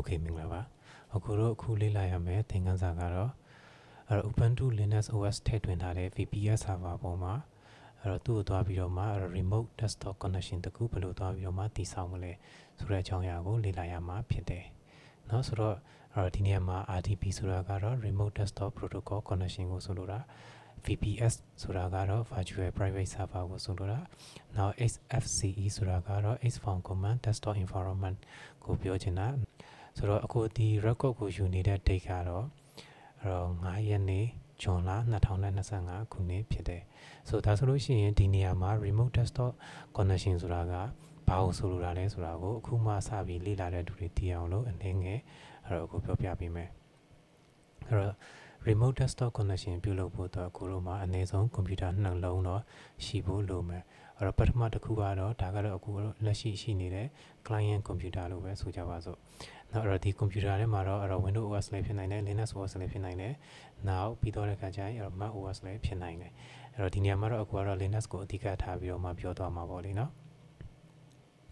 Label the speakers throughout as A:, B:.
A: Okay မင်္ဂလာပါအခုတော့အခုလေ့လာရမယ်သင်ခန်းစာကတော့Ubuntu Linux OS ထည့်သွင်းထားတဲ့ VPS server ပေါ်မှာသူ့ကိုသွားပြီးတော့မှ remote desktop connection တခုဘယ်လိုသွားပြီးတော့မှတည်ဆောက်မလဲဆိုတဲ့အကြောင်းအရာကိုလေ့လာရမှာဖြစ်တယ်เนาะဆိုတော့ဒီနေရာမှာ RDP ဆိုတာကတော့ remote desktop protocol connection ကိုဆိုလိုတာ VPS ဆိုတာကတော့ virtual private server ကိုဆိုလိုတာနောက် XFCE ဆိုတာကတော့ Xfile command desktop environment ကိုပြောချင်တာဆိုတော့အခုဒီ record ကိုယူနေတဲ့ date ကတော့9ရက်နေ့ဇွန်လ2025ခုနှစ်ဖြစ်တယ်ဆိုဒါဆိုလို့ရှိရင်ဒီနေရာမှာ remote desktop connection ဆိုတာကဘာကိုဆိုလိုတာလဲဆိုတာကိုအခုမှစပြီးလေ့လာတဲ့သူတွေသိအောင်လို့အနေငယ်အခုပြောပြပေးမယ်remote desktop connection ပြုလုပ်ဖို့တော့အခုတို့မှာအနည်းဆုံးကွန်ပျူတာ2လုံးတော့ရှိဖို့လိုမယ်ပထမတစ်ခုကတော့ဒါကတော့အခုလက်ရှိနေတဲ့ client computer လို့ပဲဆိုကြပါစို့နောက်ဒီ computer ထဲမှာတော့Windows OS လည်းဖြစ်နိုင်တယ် Linux OS လည်းဖြစ်နိုင်တယ်နောက်ပြီးတော့တဲ့အခါကျရင်Mac OS လည်းဖြစ်နိုင်တယ်ဒီနေရာမှာတော့အခုကတော့ Linux ကိုအဓိကထားပြီးတော့မှပြောသွားမှာပေါ့လေနော်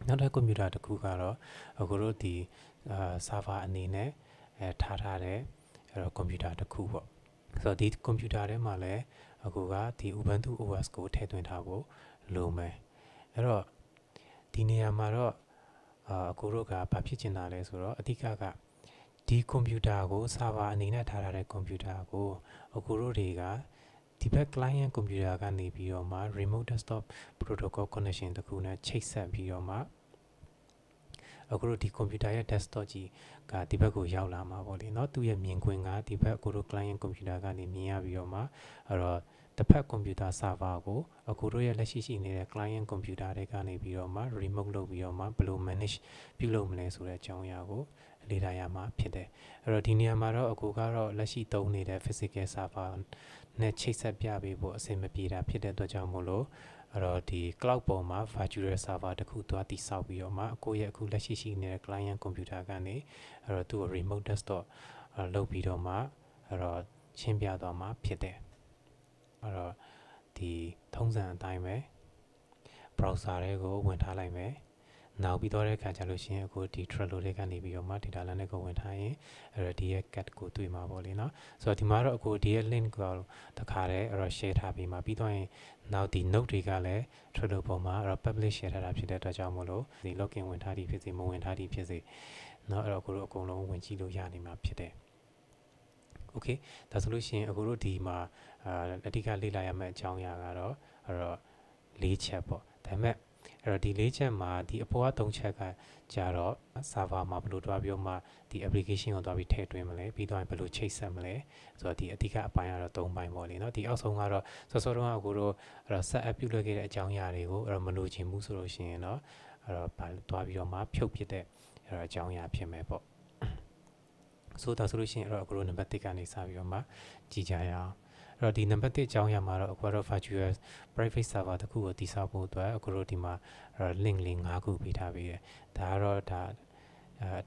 A: နောက်တစ်ကွန်ပျူတာတစ်ခုကတော့အခုတို့ဒီserver အနေနဲ့ထားတဲ့ကွန်ပျူတာတစ်ခုပေါ့ဆိုတော့ဒီကွန်ပျူတာထဲမှာလည်းအခုကဒီ Ubuntu OS ကိုထည့်သွင်းထားဖို့လိုမယ်အဲ့တော့ဒီနေရာမှာတော့အခုတို့ကဘာဖြစ်ချင်တာလဲဆိုတော့အဓိကဒီကွန်ပျူတာကို server အနေနဲ့ထားတဲ့ကွန်ပျူတာကိုအခုတို့တွေကဒီဘက် client ကွန်ပျူတာကနေပြီးတော့မှ remote desktop protocol connection တခုနဲ့ချိတ်ဆက်ပြီးတော့မှအခုတို့ဒီကွန်ပျူတာရဲ့ desktop ကြီးကဒီဘက်ကိုရောက်လာမှာပေါ့လေเนาะသူ့ရဲ့မြင်ကွင်းကဒီဘက်အခုတို့ client ကွန်ပျူတာကနေမြင်ရပြီးတော့မှတစ်ဖက်ကွန်ပျူတာ server ကိုအခုတို့ရဲ့လက်ရှိနေတဲ့ client ကွန်ပျူတာတွေကနေပြီးတော့မှ remote လုပ်ပြီးတော့မှဘယ်လို manage ပြုလုပ်မလဲဆိုတဲ့အကြောင်းအရာကိုလေ့လာရမှာဖြစ်တယ်အဲ့တော့ဒီနေရာမှာတော့အခုကတော့လက်ရှိသုံးနေတဲ့ physical server နဲ့ချိတ်ဆက်ပြပေးဖို့အဆင်မပြေတာဖြစ်တဲ့အတွက်ကြောင့်မို့လို့ဒီ cloud ပေါ်မှာ virtual server တခုသွားတည်ဆောက်ပြီးတော့မှကိုယ့်ရဲ့အခုလက်ရှိနေတဲ့ client computer ကနေသူ့ကို remote desktop လုပ်ပြီးတော့မှရှင်းပြသွားမှာဖြစ်တယ်ဒီထုံးစံအတိုင်းပဲ browser တွေကိုဝင်ထားလိုက်မယ်နောက်ပြီးတော့တဲ့အခါကျလို့ရှိရင်အခုဒီ Trello တွေကနေပြီးတော့မှ data line ကိုဝင်ထားရင်ဒီရဲ့ cat ကိုတွေ့မှာပေါ့လေနော်ဆိုတော့ဒီမှာတော့အခုဒီရဲ့ link ကိုတခါတည်းshare ထားပြီးမှပြီးတော့ရင်နောက်ဒီ note တွေကလည်း Trello ပေါ်မှာpublish share ထားတာဖြစ်တဲ့အတွက်ကြောင့်မို့လို့ဒီ login ဝင်ထားသည်ဖြစ်စေမဝင်ထားသည်ဖြစ်စေเนาะအခုတို့အကုန်လုံးဝင်ကြည့်လို့ရနေမှာဖြစ်တယ်โอเคဒါဆိုလို့ရှိရင်အခုတို့ဒီမှာအဓိကလေ့လာရမယ့်အကြောင်းအရာကတော့၄ချက်ပေါ့ဒါပေမဲ့ဒီ၄ချက်မှာဒီအပေါ်က၃ချက်ကကြတော့ server မှာဘယ်လိုတွားပြီးတော့မှဒီ application ကိုတွားပြီးထည့်သွင်းမလဲပြီးတော့ဘယ်လိုချိတ်ဆက်မလဲဆိုတော့ဒီအဓိကအပိုင်းကတော့၃ပိုင်းပေါ့လေနော်ဒီအောက်ဆုံးကတော့စောတုန်းကအခုတို့set up ပြုလုပ်ခဲ့တဲ့အကြောင်းအရာတွေကိုမလိုချင်ဘူးဆိုလို့ရှိရင်တော့ဘာတွားပြီးတော့မှဖြုတ်ပစ်တဲ့အကြောင်းအရာဖြစ်မယ်ပေါ့ဆိုတော့ဆိုလို့ရှိရင်အခုတို့နံပါတ်1ကနေစပြီးတော့မှကြည့်ကြရအောင်ဒီနံပါတ်1အကြောင်းအရာမှာတော့အခုတော့ virtual private server တခုကိုတည်ဆောက်ဖို့အတွက်အခုတို့ဒီမှာ link လေး5ခုပေးထားပေးတယ်ဒါကတော့အ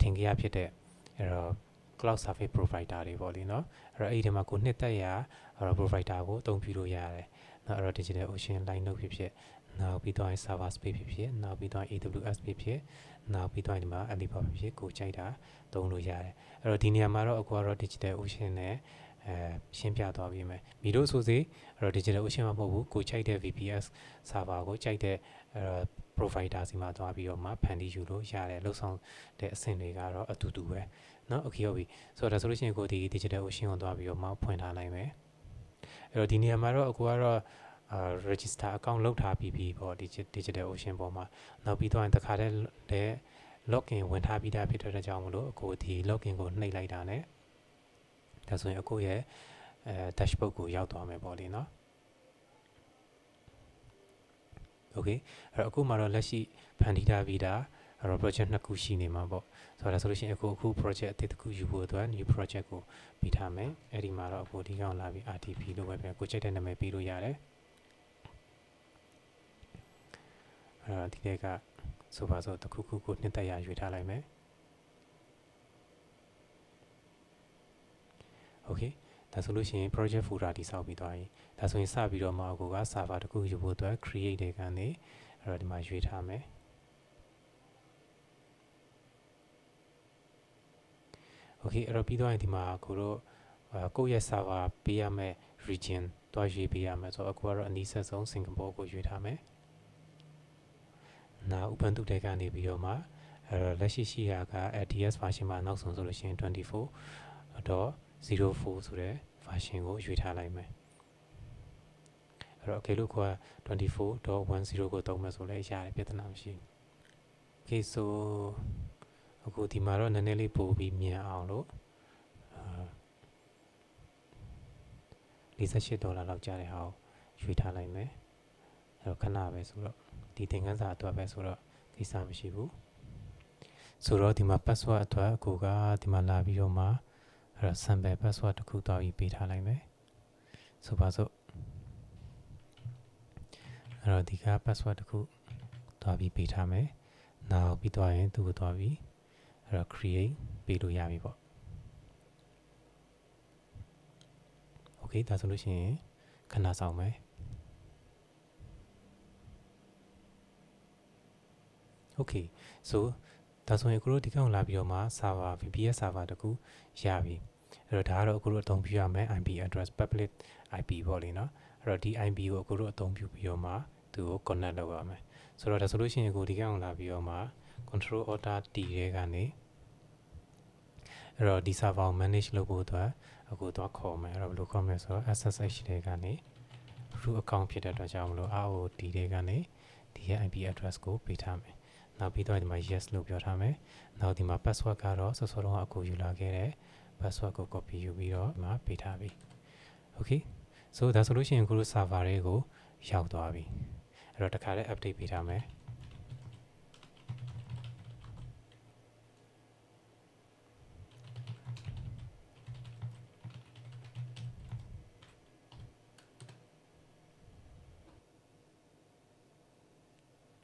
A: ထင်ကြီးဖြစ်တဲ့cloud service provider တွေပေါ့လေနော်အဲ့ဒီမှာကိုနှစ်သက်ရာprovider ကိုအသုံးပြုလို့ရတယ်နော်digital ocean linux ဖြစ်နောက်ပြီးတော့ server space ဖြစ်နောက်ပြီးတော့ AWS ဖြစ်နောက်ပြီးတော့ဒီမှာ Alibaba ဖြစ်ကိုကြိုက်တာသုံးလို့ရတယ်ဒီနေရာမှာတော့အခုကတော့ digital ocean နဲ့ရှင်းပြသွားပြီးမယ်မီတို့ဆိုစေdigital ocean မှာမဟုတ်ဘူးကိုကြိုက်တဲ့ VPS server ကိုကြိုက်တဲ့provider စီမှာသွားပြီးတော့မှဖန်တီးယူလို့ရတယ်လှုပ်ဆောင်တဲ့အဆင့်တွေကတော့အတူတူပဲเนาะ okay ဟုတ်ပြီဆိုတော့ဒါဆိုလို့ရှိရင်ကိုဒီ digital ocean ကိုသွားပြီးတော့မှဖွင့်ထားလိုက်မယ်ဒီနေရာမှာတော့အခုကတော့register account လုပ်ထားပြီးပေါ့ဒီ digital ocean ပေါ်မှာနောက်ပြီးတော့တခါတည်းလည်း login ဝင်ထားပြီးသားဖြစ်တဲ့ကြောင့်မလို့အခုဒီ login ကိုနှိပ်လိုက်တာ ਨੇ ဒါဆိုရင်အခုရဲ့dashboard ကိုရောက်သွားမယ်ပေါ့လေနော် okay အခုမှာတော့လက်ရှိဖန်တီးထားပြီးသားproject 2ခုရှိနေမှာပေါ့ဆိုတော့ဒါဆိုလို့ရှိရင်အခု project အသစ်တစ်ခုယူဖို့အတွက် new project ကိုပြီးထားမယ်အဲ့ဒီမှာတော့အခုဒီကောင်လာပြီး RTP လို့ပဲကိုချိန်တဲ့နာမည်ပြီးလို့ရတယ်ဒီတက်ကဆိုပါစို့တစ်ခုခုကိုနှစ်သက်ရရွေးထားလိုက်မယ် okay ဒါဆိုလို့ရှိရင် project folder တိဆောက်ပြီးသွားပြီဒါဆိုရင်စပြီးတော့မှအခုက server တစ်ခုယူဖို့အတွက် create တွေကနေဒီမှာရွေးထားမယ် Okay အဲ့တော့ပြီးတော့ရင်ဒီမှာကိုတို့ကိုယ့်ရဲ့ server ပေးရမယ့် region တွားရွေးပေးရမယ်ဆိုတော့အခုကတော့အနည်းဆက်ဆုံးစင်ကာပူကိုရွေးထားမယ်။နောက် Ubuntu တွေကနေပြီးတော့မှလက်ရှိရှိရာက DS version မှာနောက်ဆုံးဆိုလို့ရှိရင်24.04ဆိုတဲ့ version ကိုရွေးထားလိုက်မယ်။အဲ့တော့ okay လို့က24.10ကိုသုံးမယ်ဆိုလည်းရတယ်ပြဿနာမရှိဘူး။ Okay ဆိုအခုဒီမှာတော့နည်းနည်းလေးပို့ပြီးမြန်အောင်လို့$48လောက်ကြာတဲ့ဟာကိုရွေးထားလိုက်မယ်အဲ့တော့ခဏပဲဆိုတော့ဒီသင်ခန်းစာအတွက်ပဲဆိုတော့ကိစ္စမရှိဘူးဆိုတော့ဒီမှာ password အတွက်အကိုကဒီမှာလာပြီးတော့မှအဲ့တော့ sample password တစ်ခုတောက်ပြီးပေးထားလိုက်မယ်ဆိုပါစို့အဲ့တော့ဒီက password တစ်ခုတောက်ပြီးပေးထားမယ်နောက်ပြီးတော့ရင်သူ့ကိုတောက်ပြီးအဲ့တော့ create ပေးလို့ရပြီပေါ့Okay ဒါဆိုလို့ရှိရင်ခဏဆောင်မယ် Okay so ဒါဆိုရင်အခုတို့ဒီကောင်လာပြီးတော့မှ server VPS server တခုရပြီအဲ့တော့ဒါကတော့အခုတို့အသုံးပြုရမယ် IP address public IP ပေါ့လေနော်အဲ့တော့ဒီ IP ကိုအခုတို့အသုံးပြုပြီးတော့မှသူကို connect လုပ်ရမယ်ဆိုတော့ဒါဆိုလို့ရှိရင်အခုဒီကောင်လာပြီးတော့မှ control order T တွေကနေအဲ့တော့ဒီ server ကို manage လုပ်ဖို့အတွက်အခုတော့ခေါ်မယ်အဲ့တော့ဘယ်လိုခေါ်မလဲဆိုတော့ SSH တွေကနေ root account ဖြစ်တဲ့အတွက်ကြောင့်မလို့ ROT တွေကနေဒီရဲ့ IP address ကိုပေးထားမယ်နောက်ပြီးတော့ဒီမှာ yes လို့ပြောထားမယ်နောက်ဒီမှာ password ကတော့စောစောတုန်းကအခုယူလာခဲ့တဲ့ password ကို copy ယူပြီးတော့ဒီမှာပေးထားပြီ okay so ဒါဆိုလို့ရှိရင်အခုတို့ server တွေကိုရောက်သွားပြီအဲ့တော့တခါလေး update ပေးထားမယ်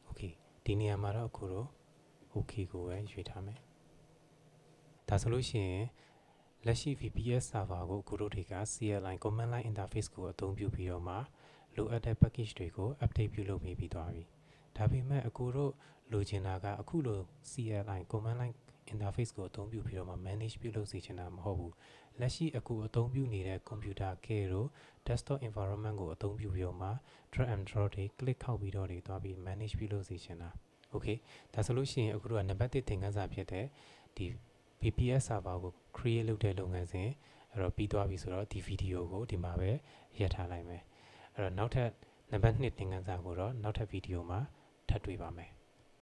A: okay ဒီနေရာမှာတော့အခုတို့ okay ကိုပဲရွေးထားမယ်ဒါဆိုလို့ရှိရင်လက်ရှိ VPS server ကိုအခုတို့တွေက CLI command line interface ကိုအသုံးပြုပြီးတော့မှလိုအပ်တဲ့ package တွေကို update ပြုလုပ်ပြီးသွားပြီဒါပေမဲ့အခုတို့လိုချင်တာကအခုလို CLI command line interface ကိုအသုံးပြုပြီးတော့မှ manage ပြုလုပ်စေချင်တာမဟုတ်ဘူးလက်ရှိအခုအသုံးပြုနေတဲ့ computer care တို့ desktop environment ကိုအသုံးပြုပြီးတော့မှ drag and drop တွေ click ခောက်ပြီးတော့တွေသွားပြီး manage ပြုလုပ်စေချင်တာ okay ဒါဆိုလို့ရှိရင်အခုတို့ကနံပါတ်1သင်ခန်းစာဖြစ်တဲ့ဒီ VPS server ကို create လုပ်တဲ့လုပ်ငန်းစဉ်အဲ့တော့ပြီးသွားပြီဆိုတော့ဒီ video ကိုဒီမှာပဲရပ်ထားလိုက်မယ်အဲ့တော့နောက်ထပ်နံပါတ်2သင်ခန်းစာကိုတော့နောက်ထပ် video မှာထပ်တွေ့ပါမယ်